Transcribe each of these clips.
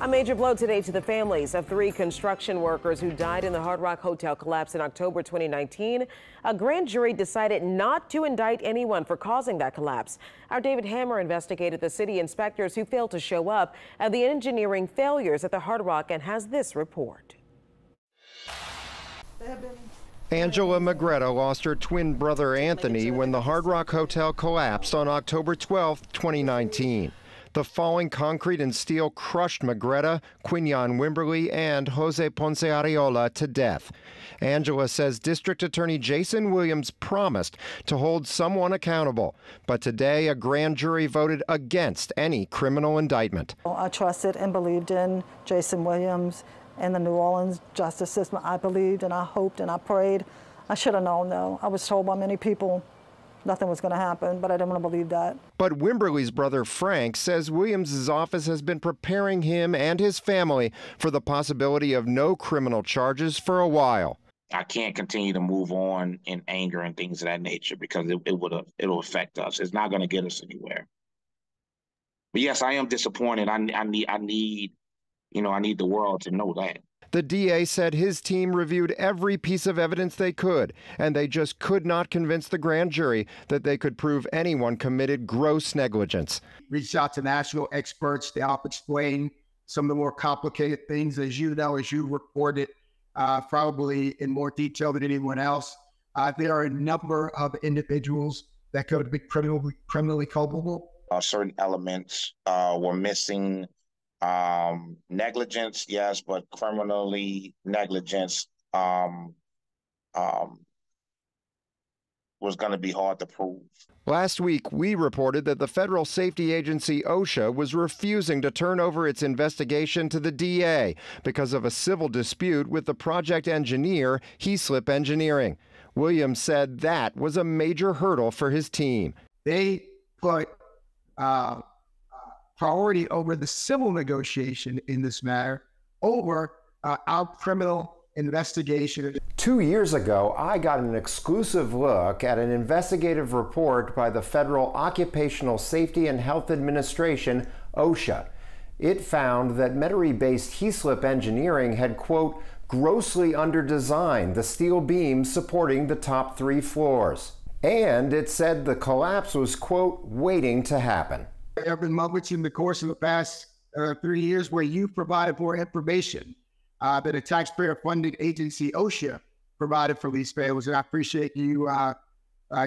A major blow today to the families of 3 construction workers who died in the Hard Rock Hotel collapse in October 2019. A grand jury decided not to indict anyone for causing that collapse. Our David Hammer investigated the city inspectors who failed to show up and the engineering failures at the Hard Rock and has this report. Angela Magretta lost her twin brother Anthony when the Hard Rock Hotel collapsed on October 12, 2019. The falling concrete and steel crushed Magretta, Quinyon Wimberly, and Jose Ponce Areola to death. Angela says District Attorney Jason Williams promised to hold someone accountable, but today a grand jury voted against any criminal indictment. I trusted and believed in Jason Williams and the New Orleans justice system. I believed and I hoped and I prayed. I should have known, though. I was told by many people nothing was going to happen, but I didn't want to believe that. But Wimberly's brother Frank says Williams' office has been preparing him and his family for the possibility of no criminal charges for a while. I can't continue to move on in anger and things of that nature because it'll affect us. It's not going to get us anywhere. But yes, I am disappointed. I need the world to know that. The DA said his team reviewed every piece of evidence they could, and they just could not convince the grand jury that they could prove anyone committed gross negligence. Reached out to national experts to help explain some of the more complicated things, as you reported, probably in more detail than anyone else. There are a number of individuals that could be criminally culpable. Certain elements were missing. Negligence, yes, but criminally negligence was going to be hard to prove. Last week, we reported that the federal safety agency OSHA was refusing to turn over its investigation to the DA because of a civil dispute with the project engineer, Heaslip Engineering. Williams said that was a major hurdle for his team. They put priority over the civil negotiation in this matter over our criminal investigation. 2 years ago, I got an exclusive look at an investigative report by the Federal Occupational Safety and Health Administration, OSHA. It found that Metairie-based Heaslip Engineering had, quote, grossly underdesigned the steel beams supporting the top 3 floors. And it said the collapse was, quote, waiting to happen. There have been moments in the course of the past 3 years where you provided more information that a taxpayer-funded agency, OSHA, provided for these failures. And I appreciate you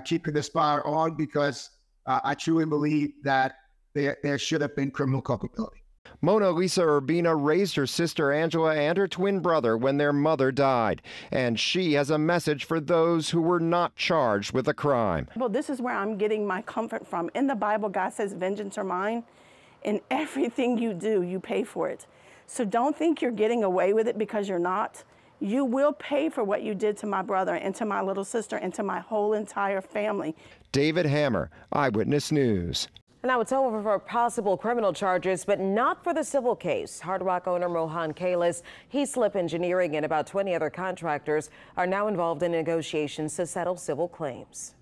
keeping the spot on because I truly believe that there should have been criminal culpability. Mona Lisa Urbina raised her sister Angela and her twin brother when their mother died. And she has a message for those who were not charged with a crime. Well, this is where I'm getting my comfort from. In the Bible, God says, vengeance are mine. In everything you do, you pay for it. So don't think you're getting away with it because you're not. You will pay for what you did to my brother and to my little sister and to my whole entire family. David Hammer, Eyewitness News. Now it's over for possible criminal charges, but not for the civil case. Hard Rock owner Mohan Kailas, Heaslip Engineering, and about 20 other contractors are now involved in negotiations to settle civil claims.